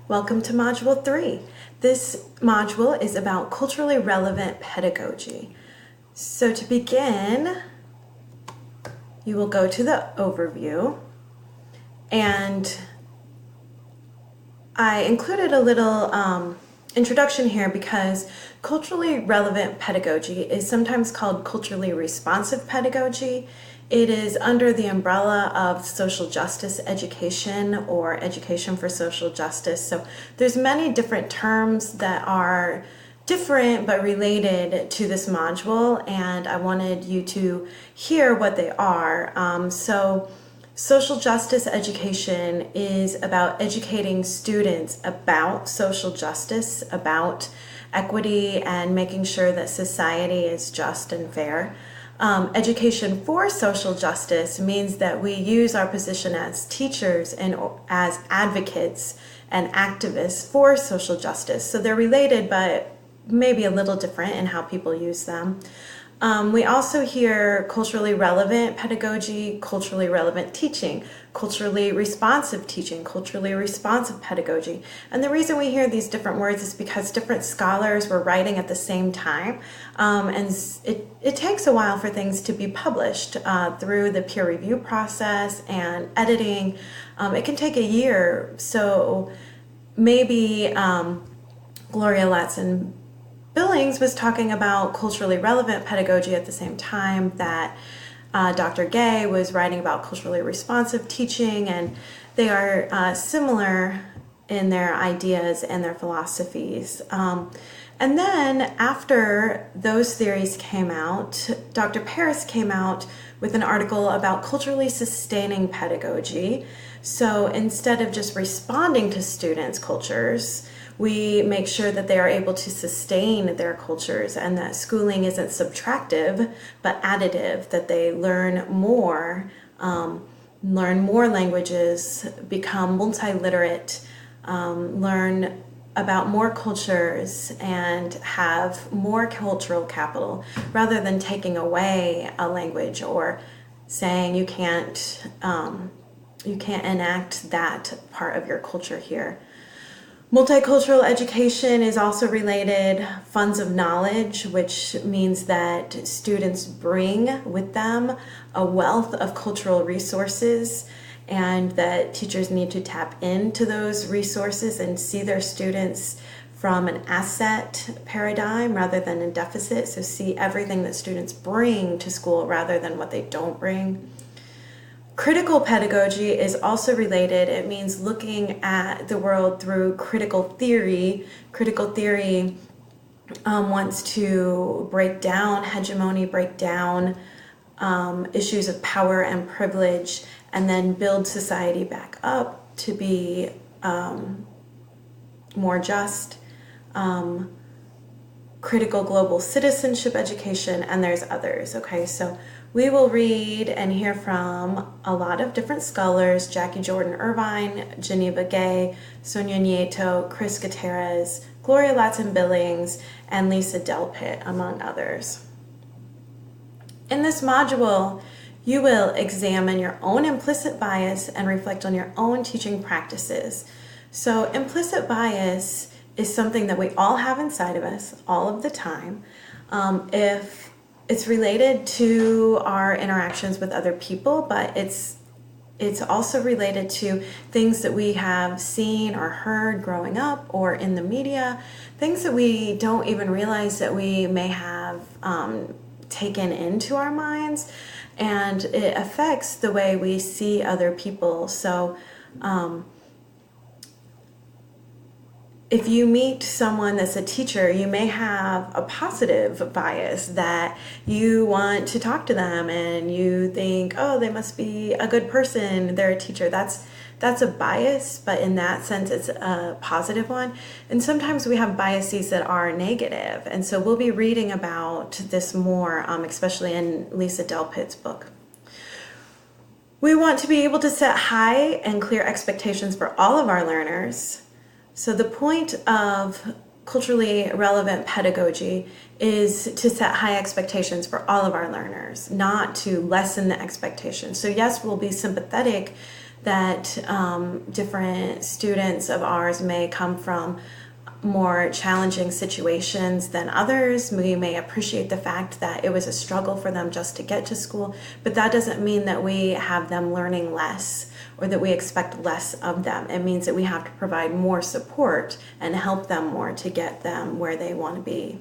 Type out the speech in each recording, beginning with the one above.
Welcome to Module 3. This module is about culturally relevant pedagogy. So to begin, you will go to the overview, and I included a little introduction here because culturally relevant pedagogy is sometimes called culturally responsive pedagogy. It is under the umbrella of social justice education or education for social justice. So there's many different terms that are different but related to this module, and I wanted you to hear what they are. Social justice education is about educating students about social justice, about equity, and making sure that society is just and fair. Education for social justice means that we use our position as teachers and as advocates and activists for social justice. So they're related, but maybe a little different in how people use them. We also hear culturally relevant pedagogy, culturally relevant teaching, culturally responsive teaching, culturally responsive pedagogy. And the reason we hear these different words is because different scholars were writing at the same time. And it takes a while for things to be published through the peer review process and editing. It can take a year. So maybe Gloria Latson Billings was talking about culturally relevant pedagogy at the same time that Dr. Gay was writing about culturally responsive teaching, and they are similar in their ideas and their philosophies. And then after those theories came out, Dr. Paris came out with an article about culturally sustaining pedagogy. So instead of just responding to students' cultures, we make sure that they are able to sustain their cultures and that schooling isn't subtractive but additive, that they learn more languages, become multiliterate, learn about more cultures, and have more cultural capital rather than taking away a language or saying you can't enact that part of your culture here. Multicultural education is also related. Funds of knowledge, which means that students bring with them a wealth of cultural resources, and that teachers need to tap into those resources and see their students from an asset paradigm rather than a deficit. So see everything that students bring to school rather than what they don't bring. Critical pedagogy is also related. It means looking at the world through critical theory. Critical theory wants to break down hegemony, break down issues of power and privilege, and then build society back up to be more just. Critical global citizenship education, and there's others. Okay, so we will read and hear from a lot of different scholars: Jackie Jordan Irvine, Geneva Gay, Sonia Nieto, Chris Gutierrez, Gloria Latson Billings, and Lisa Delpit, among others. In this module, you will examine your own implicit bias and reflect on your own teaching practices. So implicit bias is something that we all have inside of us all of the time. If it's related to our interactions with other people, but it's also related to things that we have seen or heard growing up or in the media, things that we don't even realize that we may have taken into our minds, and it affects the way we see other people. So if you meet someone that's a teacher, you may have a positive bias that you want to talk to them and you think, oh, they must be a good person, they're a teacher. That's a bias, but in that sense, it's a positive one. And sometimes we have biases that are negative. And so we'll be reading about this more, especially in Lisa Delpit's book. We want to be able to set high and clear expectations for all of our learners. So the point of culturally relevant pedagogy is to set high expectations for all of our learners, not to lessen the expectations. So yes, we'll be sympathetic that different students of ours may come from more challenging situations than others. We may appreciate the fact that it was a struggle for them just to get to school, but that doesn't mean that we have them learning less or that we expect less of them. It means that we have to provide more support and help them more to get them where they want to be.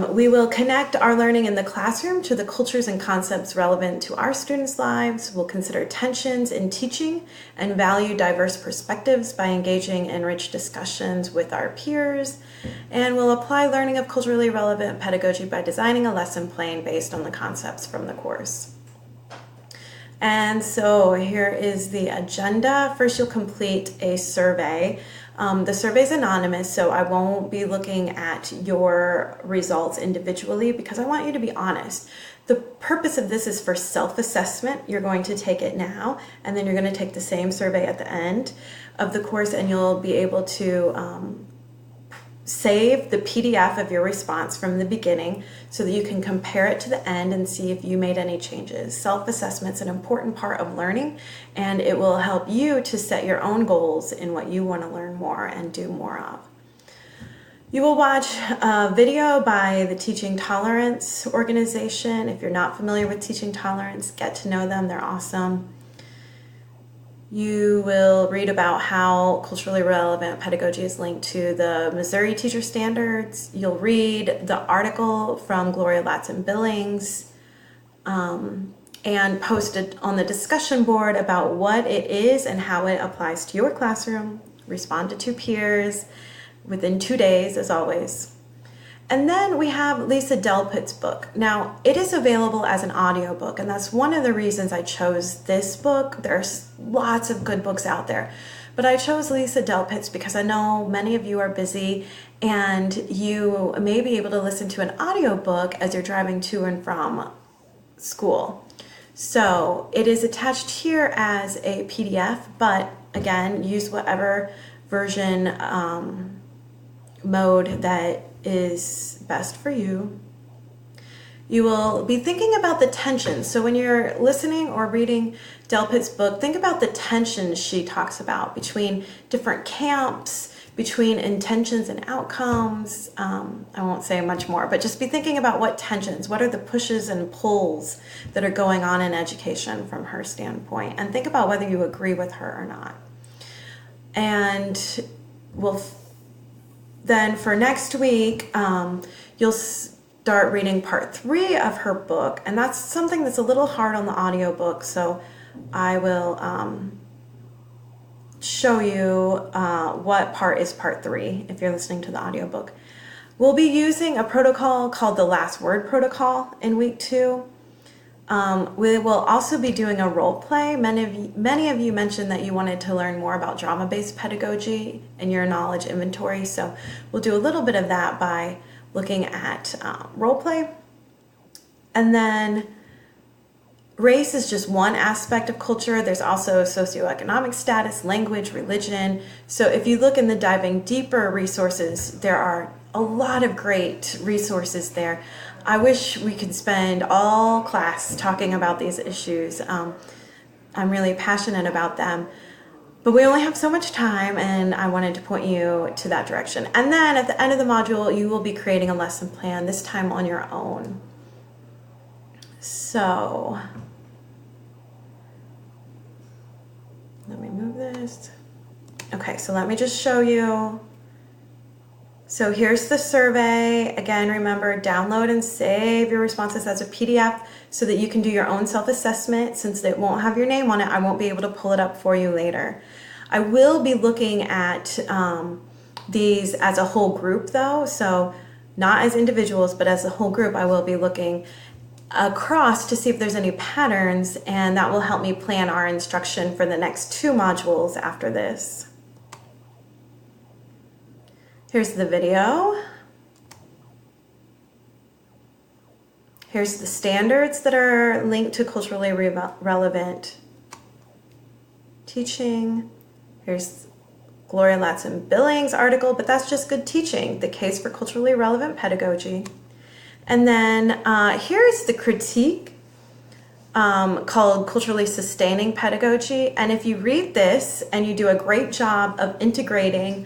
We will connect our learning in the classroom to the cultures and concepts relevant to our students' lives. We'll consider tensions in teaching and value diverse perspectives by engaging in rich discussions with our peers. And we'll apply learning of culturally relevant pedagogy by designing a lesson plan based on the concepts from the course. And so here is the agenda. First, you'll complete a survey. The survey is anonymous, so I won't be looking at your results individually because I want you to be honest. The purpose of this is for self-assessment. You're going to take it now, and then you're going to take the same survey at the end of the course, and you'll be able to save the PDF of your response from the beginning so that you can compare it to the end and see if you made any changes. Self-assessment's an important part of learning, and it will help you to set your own goals in what you want to learn more and do more of. You will watch a video by the Teaching Tolerance organization. If you're not familiar with Teaching Tolerance, get to know them. They're awesome. You will read about how culturally relevant pedagogy is linked to the Missouri Teacher Standards. You'll read the article from Gloria Latson-Billings and post it on the discussion board about what it is and how it applies to your classroom. Respond to 2 peers within 2 days, as always. And then we have Lisa Delpit's book. Now, it is available as an audiobook, and that's one of the reasons I chose this book. There's lots of good books out there, but I chose Lisa Delpit's because I know many of you are busy and you may be able to listen to an audiobook as you're driving to and from school. So it is attached here as a PDF, but again, use whatever version mode that is best for you. You will be thinking about the tensions. So when you're listening or reading Delpit's book, think about the tensions she talks about between different camps, between intentions and outcomes. I won't say much more, but just be thinking about what tensions, what are the pushes and pulls that are going on in education from her standpoint, and think about whether you agree with her or not. And then for next week, you'll start reading part 3 of her book, and that's something that's a little hard on the audiobook, so I will show you what part is part 3 if you're listening to the audiobook. We'll be using a protocol called the Last Word Protocol in week 2. We will also be doing a role play. Many of you mentioned that you wanted to learn more about drama-based pedagogy in your knowledge inventory, so we'll do a little bit of that by looking at role play. And then race is just one aspect of culture. There's also socioeconomic status, language, religion. So if you look in the diving deeper resources, there are a lot of great resources there. I wish we could spend all class talking about these issues. I'm really passionate about them, but we only have so much time, and I wanted to point you to that direction. And then at the end of the module, you will be creating a lesson plan, this time on your own. So let me move this. Okay, so let me just show you. So here's the survey. Again, remember, download and save your responses as a PDF so that you can do your own self-assessment. Since it won't have your name on it, I won't be able to pull it up for you later. I will be looking at these as a whole group though, so not as individuals, but as a whole group. I will be looking across to see if there's any patterns, and that will help me plan our instruction for the next 2 modules after this. Here's the video. Here's the standards that are linked to culturally relevant teaching. Here's Gloria Latson-Billings' article, but that's just good teaching, the case for culturally relevant pedagogy. And then here's the critique called Culturally Sustaining Pedagogy. And if you read this and you do a great job of integrating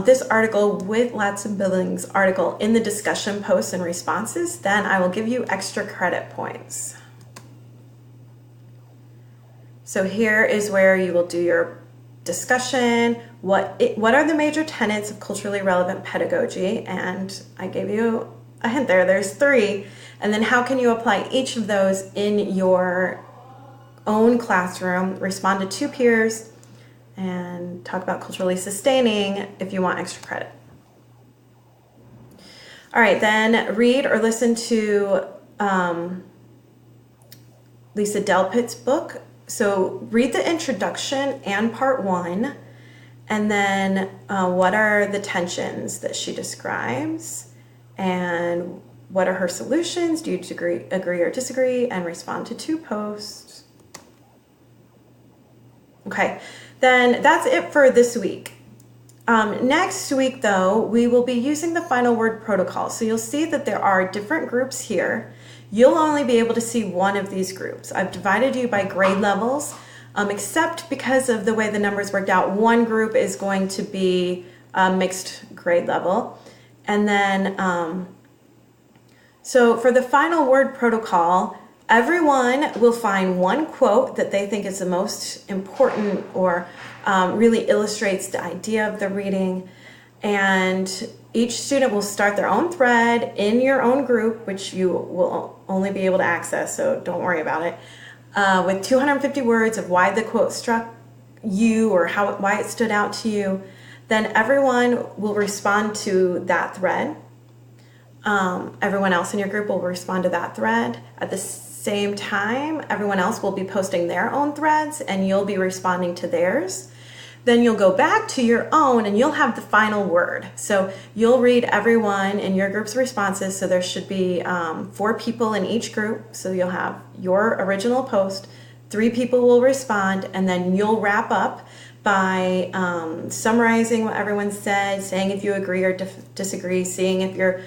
this article with Ladson Billings' article in the discussion posts and responses, then I will give you extra credit points. So here is where you will do your discussion. What are the major tenets of culturally relevant pedagogy? And I gave you a hint there. There's 3. And then how can you apply each of those in your own classroom? Respond to 2 peers and talk about culturally sustaining if you want extra credit. All right, then read or listen to Lisa Delpit's book. So read the introduction and part 1, and then what are the tensions that she describes, and what are her solutions? Do you agree or disagree? And respond to 2 posts. Okay, then that's it for this week. Next week, though, we will be using the final word protocol. So you'll see that there are different groups here. You'll only be able to see one of these groups. I've divided you by grade levels, except because of the way the numbers worked out, one group is going to be a mixed grade level. And then, so for the final word protocol, everyone will find one quote that they think is the most important or really illustrates the idea of the reading. And each student will start their own thread in your own group, which you will only be able to access, so don't worry about it, with 250 words of why the quote struck you or why it stood out to you. Then everyone will respond to that thread. Everyone else in your group will respond to that thread. At the same time, everyone else will be posting their own threads and you'll be responding to theirs. Then you'll go back to your own and you'll have the final word. So you'll read everyone in your group's responses. So there should be 4 people in each group. So you'll have your original post, 3 people will respond, and then you'll wrap up by summarizing what everyone said, saying if you agree or disagree, seeing if your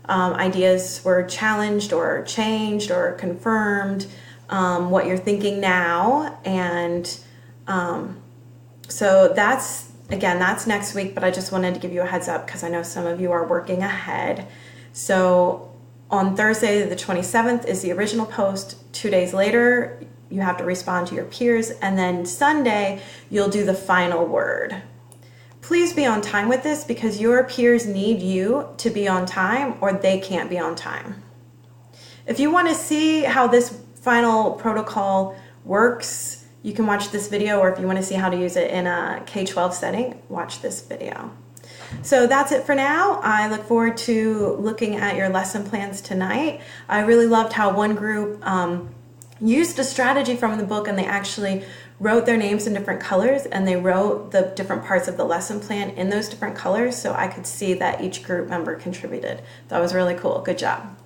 ideas were challenged or changed or confirmed, what you're thinking now. And so that's next week, but I just wanted to give you a heads up because I know some of you are working ahead. So on Thursday, the 27th is the original post. 2 days later, you have to respond to your peers. And then Sunday, you'll do the final word. Please be on time with this because your peers need you to be on time or they can't be on time. If you want to see how this final protocol works, you can watch this video, or if you want to see how to use it in a K-12 setting, watch this video. So that's it for now. I look forward to looking at your lesson plans tonight. I really loved how one group used a strategy from the book and they actually wrote their names in different colors and they wrote the different parts of the lesson plan in those different colors so I could see that each group member contributed. That was really cool. Good job.